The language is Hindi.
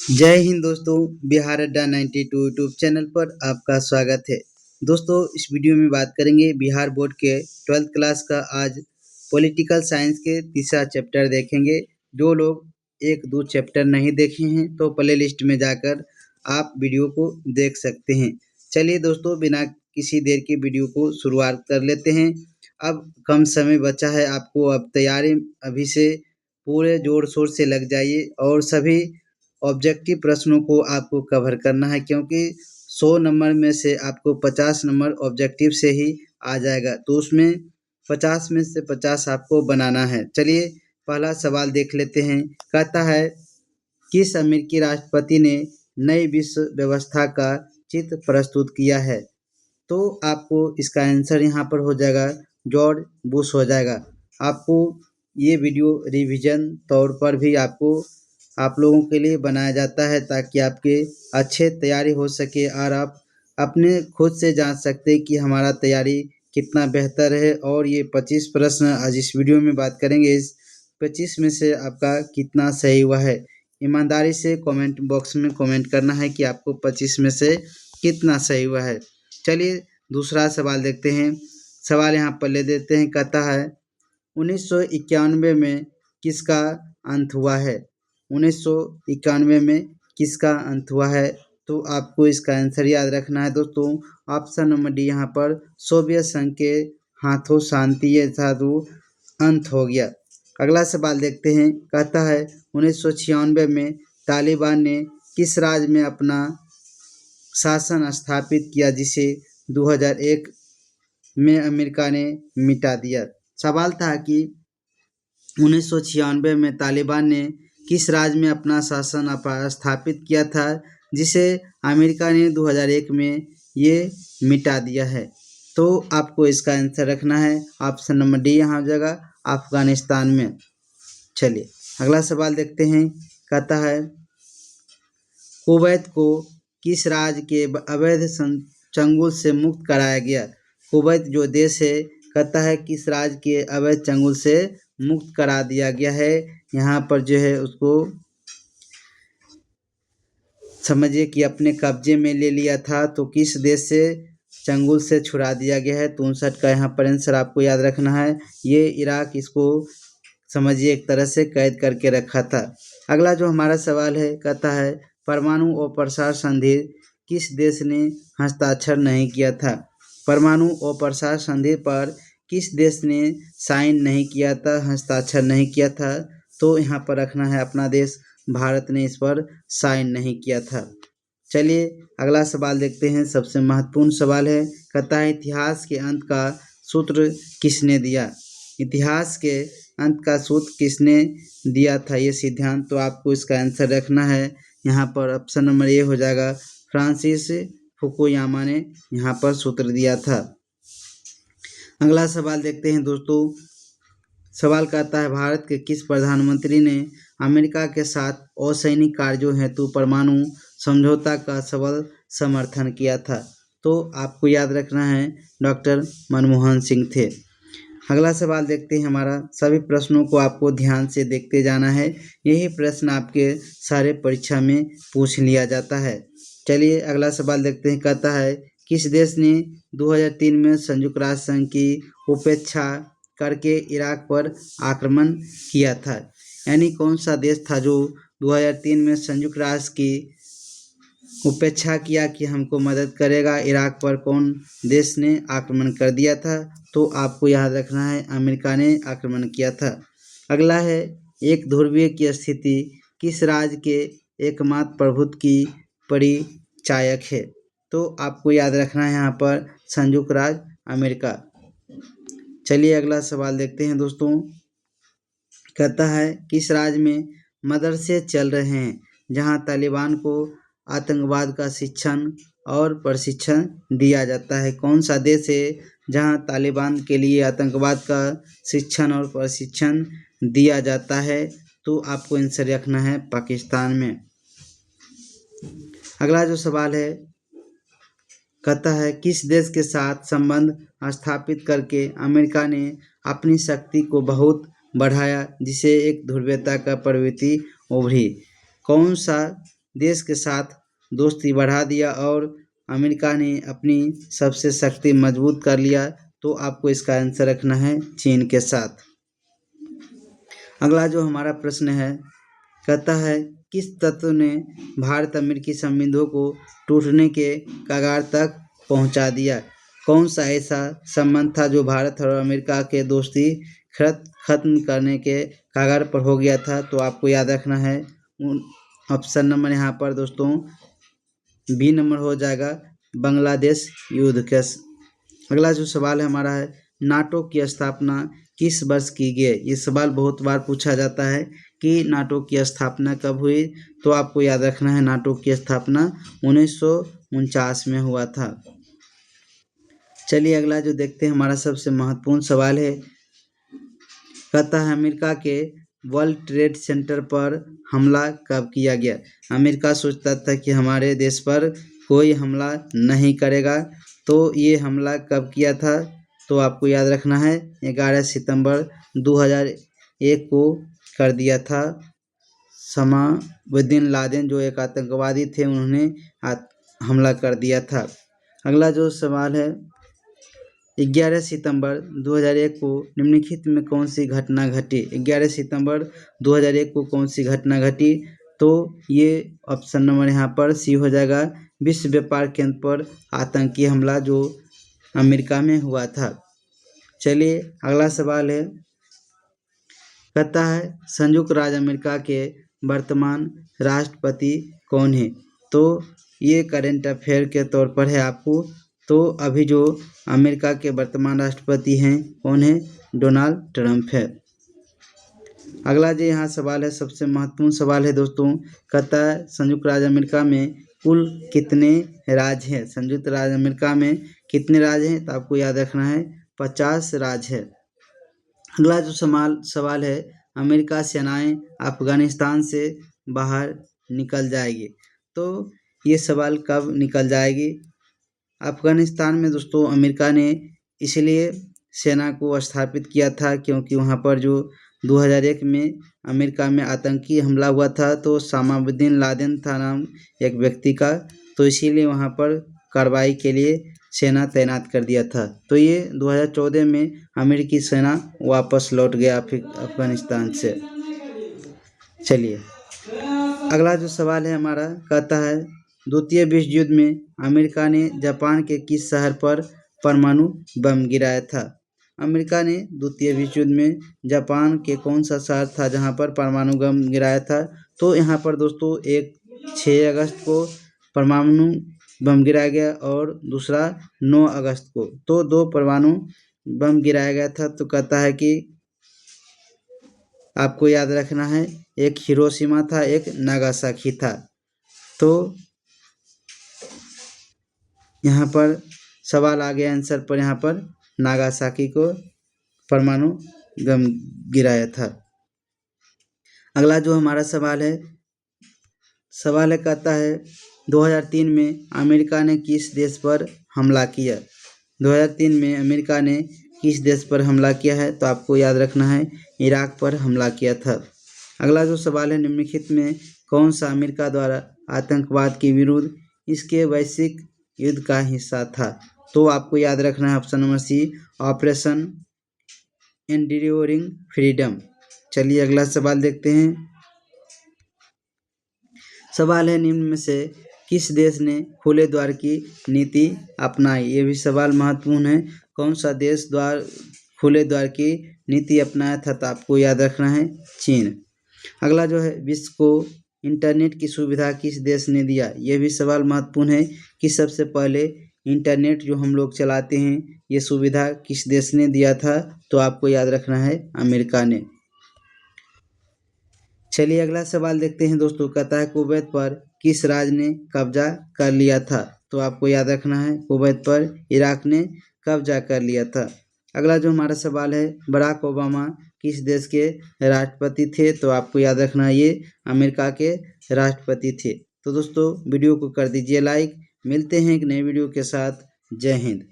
जय हिंद दोस्तों। बिहार अड्डा 92 यूट्यूब चैनल पर आपका स्वागत है। दोस्तों, इस वीडियो में बात करेंगे बिहार बोर्ड के 12th क्लास का। आज पॉलिटिकल साइंस के तीसरा चैप्टर देखेंगे। जो लोग एक दो चैप्टर नहीं देखे हैं तो प्ले लिस्ट में जाकर आप वीडियो को देख सकते हैं। चलिए दोस्तों, बिना किसी देर की वीडियो को शुरुआत कर लेते हैं। अब कम समय बचा है आपको, अब तैयारी अभी से पूरे जोर शोर से लग जाइए और सभी ऑब्जेक्टिव प्रश्नों को आपको कवर करना है, क्योंकि 100 नंबर में से आपको 50 नंबर ऑब्जेक्टिव से ही आ जाएगा। तो उसमें 50 में से 50 आपको बनाना है। चलिए पहला सवाल देख लेते हैं। कहता है, किस अमेरिकी राष्ट्रपति ने नई विश्व व्यवस्था का चित्र प्रस्तुत किया है? तो आपको इसका आंसर यहाँ पर हो जाएगा जॉर्ज बुश हो जाएगा। आपको ये वीडियो रिवीजन तौर पर भी आप लोगों के लिए बनाया जाता है, ताकि आपके अच्छे तैयारी हो सके और आप अपने खुद से जान सकते हैं कि हमारा तैयारी कितना बेहतर है। और ये 25 प्रश्न आज इस वीडियो में बात करेंगे। इस 25 में से आपका कितना सही हुआ है? ईमानदारी से कमेंट बॉक्स में कमेंट करना है कि आपको 25 में से कितना सही हुआ है। चलिए दूसरा सवाल देखते हैं। सवाल यहाँ पर ले देते हैं। कहता है, 1991 में किसका अंत हुआ है? 1991 में किसका अंत हुआ है? तो आपको इसका आंसर याद रखना है दोस्तों। ऑप्शन नंबर डी यहाँ पर सोवियत संघ के हाथों शांति साधु अंत हो गया। अगला सवाल देखते हैं। कहता है, 1996 में तालिबान ने किस राज्य में अपना शासन स्थापित किया, जिसे 2001 में अमेरिका ने मिटा दिया? सवाल था कि 1996 में तालिबान ने किस राज्य में अपना शासन स्थापित किया था, जिसे अमेरिका ने 2001 में ये मिटा दिया है? तो आपको इसका आंसर रखना है। ऑप्शन नंबर डी यहाँ हो जाएगा, अफगानिस्तान में। चलिए अगला सवाल देखते हैं। कहता है, कुवैत को किस राज्य के अवैध चंगुल से मुक्त कराया गया? कुवैत जो देश है, कहता है किस राज्य के अवैध चंगुल से मुक्त करा दिया गया है? यहाँ पर जो है उसको समझिए कि अपने कब्जे में ले लिया था। तो किस देश से चंगुल से छुड़ा दिया गया है? 63 का यहाँ पर आंसर आपको याद रखना है। ये इराक इसको समझिए एक तरह से कैद करके रखा था। अगला जो हमारा सवाल है, कहता है, परमाणु और प्रसार संधि किस देश ने हस्ताक्षर नहीं किया था? परमाणु और प्रसार संधि पर किस देश ने साइन नहीं किया था, हस्ताक्षर नहीं किया था? तो यहाँ पर रखना है अपना देश भारत ने इस पर साइन नहीं किया था। चलिए अगला सवाल देखते हैं। सबसे महत्वपूर्ण सवाल है। कहता है, इतिहास के अंत का सूत्र किसने दिया? इतिहास के अंत का सूत्र किसने दिया था ये सिद्धांत? तो आपको इसका आंसर रखना है। यहाँ पर ऑप्शन नंबर ए हो जाएगा, फ्रांसिस फुकुयामा ने यहाँ पर सूत्र दिया था। अगला सवाल देखते हैं दोस्तों। सवाल कहता है, भारत के किस प्रधानमंत्री ने अमेरिका के साथ असैनिक कार्यों हेतु परमाणु समझौता का सबल समर्थन किया था? तो आपको याद रखना है, डॉक्टर मनमोहन सिंह थे। अगला सवाल देखते हैं हमारा। सभी प्रश्नों को आपको ध्यान से देखते जाना है। यही प्रश्न आपके सारे परीक्षा में पूछ लिया जाता है। चलिए अगला सवाल देखते हैं। कहता है, किस देश ने 2003 में संयुक्त राष्ट्र संघ की उपेक्षा करके इराक पर आक्रमण किया था? यानी कौन सा देश था जो 2003 में संयुक्त राष्ट्र की उपेक्षा किया कि हमको मदद करेगा? इराक पर कौन देश ने आक्रमण कर दिया था? तो आपको याद रखना है, अमेरिका ने आक्रमण किया था। अगला है, एक ध्रुवीय की स्थिति किस राज्य के एकमात्र प्रभुत्व की परिचायक है? तो आपको याद रखना है यहाँ पर संयुक्त राज्य अमेरिका। चलिए अगला सवाल देखते हैं दोस्तों। कहता है, किस राज्य में मदरसे चल रहे हैं जहां तालिबान को आतंकवाद का शिक्षण और प्रशिक्षण दिया जाता है? कौन सा देश है जहां तालिबान के लिए आतंकवाद का शिक्षण और प्रशिक्षण दिया जाता है? तो आपको आंसर रखना है, पाकिस्तान में। अगला जो सवाल है, कहता है, किस देश के साथ संबंध स्थापित करके अमेरिका ने अपनी शक्ति को बहुत बढ़ाया, जिसे एक ध्रुवीयता का प्रवृत्ति उभरी? कौन सा देश के साथ दोस्ती बढ़ा दिया और अमेरिका ने अपनी सबसे शक्ति मजबूत कर लिया। तो आपको इसका आंसर रखना है चीन के साथ। अगला जो हमारा प्रश्न है कहता है किस तत्व ने भारत अमेरिकी संबंधों को टूटने के कगार तक पहुंचा दिया। कौन सा ऐसा संबंध था जो भारत और अमेरिका के दोस्ती खत्म करने के कगार पर हो गया था। तो आपको याद रखना है ऑप्शन नंबर यहाँ पर दोस्तों बी नंबर हो जाएगा बांग्लादेश युद्ध के। अगला जो सवाल है हमारा है नाटो की स्थापना किस वर्ष की गई। ये सवाल बहुत बार पूछा जाता है कि नाटो की स्थापना कब हुई। तो आपको याद रखना है नाटो की स्थापना 1949 में हुआ था। चलिए अगला जो देखते हैं हमारा सबसे महत्वपूर्ण सवाल है कहता है अमेरिका के वर्ल्ड ट्रेड सेंटर पर हमला कब किया गया। अमेरिका सोचता था कि हमारे देश पर कोई हमला नहीं करेगा। तो ये हमला कब किया था। तो आपको याद रखना है 11 सितंबर 2001 को कर दिया था। समा बिन लादेन जो एक आतंकवादी थे उन्होंने हमला कर दिया था। अगला जो सवाल है 11 सितंबर 2001 को निम्नलिखित में कौन सी घटना घटी। 11 सितंबर 2001 को कौन सी घटना घटी। तो ये ऑप्शन नंबर यहाँ पर सी हो जाएगा विश्व व्यापार केंद्र पर आतंकी हमला जो अमेरिका में हुआ था। चलिए अगला सवाल है कहता है संयुक्त राज्य अमेरिका के वर्तमान राष्ट्रपति कौन है। तो ये करंट अफेयर के तौर पर है आपको। तो अभी जो अमेरिका के वर्तमान राष्ट्रपति हैं कौन है डोनाल्ड ट्रंप है। अगला जो यहाँ सवाल है सबसे महत्वपूर्ण सवाल है दोस्तों कहता है संयुक्त राज्य अमेरिका में कुल कितने राज्य हैं। संयुक्त राज्य अमेरिका में कितने राज्य हैं। तो आपको याद रखना है 50 राज्य है। अगला जो सवाल है अमेरिका सेनाएं अफगानिस्तान से बाहर निकल जाएगी। तो ये सवाल कब निकल जाएगी। अफगानिस्तान में दोस्तों अमेरिका ने इसलिए सेना को स्थापित किया था क्योंकि वहाँ पर जो 2001 में अमेरिका में आतंकी हमला हुआ था। तो ओसामा बिन लादेन था नाम एक व्यक्ति का। तो इसीलिए वहाँ पर कार्रवाई के लिए सेना तैनात कर दिया था। तो ये 2014 में अमेरिकी सेना वापस लौट गया अफगानिस्तान से। चलिए अगला जो सवाल है हमारा कहता है द्वितीय विश्व युद्ध में अमेरिका ने जापान के किस शहर पर परमाणु बम गिराया था। अमेरिका ने द्वितीय विश्व युद्ध में जापान के कौन सा शहर था जहां पर परमाणु बम गिराया था। तो यहाँ पर दोस्तों 6 अगस्त को परमाणु बम गिराया गया और दूसरा 9 अगस्त को। तो 2 परमाणु बम गिराया गया था। तो कहता है कि आपको याद रखना है एक हिरोशिमा था एक नागासाकी था। तो यहाँ पर सवाल आ गया आंसर पर यहाँ पर नागासाकी को परमाणु बम गिराया था। अगला जो हमारा सवाल है कहता है 2003 में अमेरिका ने किस देश पर हमला किया। 2003 में अमेरिका ने किस देश पर हमला किया है। तो आपको याद रखना है इराक पर हमला किया था। अगला जो सवाल है निम्नलिखित में कौन सा अमेरिका द्वारा आतंकवाद के विरुद्ध इसके वैश्विक युद्ध का हिस्सा था। तो आपको याद रखना है option number C operation enduring freedom. चलिए अगला सवाल देखते हैं। सवाल है निम्न में से किस देश ने खुले द्वार की नीति अपनाई। ये भी सवाल महत्वपूर्ण है। कौन सा देश खुले द्वार की नीति अपनाया था। तो आपको याद रखना है चीन। अगला जो है विश्व को इंटरनेट की सुविधा किस देश ने दिया। यह भी सवाल महत्वपूर्ण है कि सबसे पहले इंटरनेट जो हम लोग चलाते हैं ये सुविधा किस देश ने दिया था। तो आपको याद रखना है अमेरिका ने। चलिए अगला सवाल देखते हैं दोस्तों कहता है कुवैत पर किस राज्य ने कब्जा कर लिया था। तो आपको याद रखना है कुवैत पर इराक ने कब्जा कर लिया था। अगला जो हमारा सवाल है बराक ओबामा किस देश के राष्ट्रपति थे। तो आपको याद रखना है ये अमेरिका के राष्ट्रपति थे। तो दोस्तों वीडियो को कर दीजिए लाइक। मिलते हैं एक नए वीडियो के साथ। जय हिंद।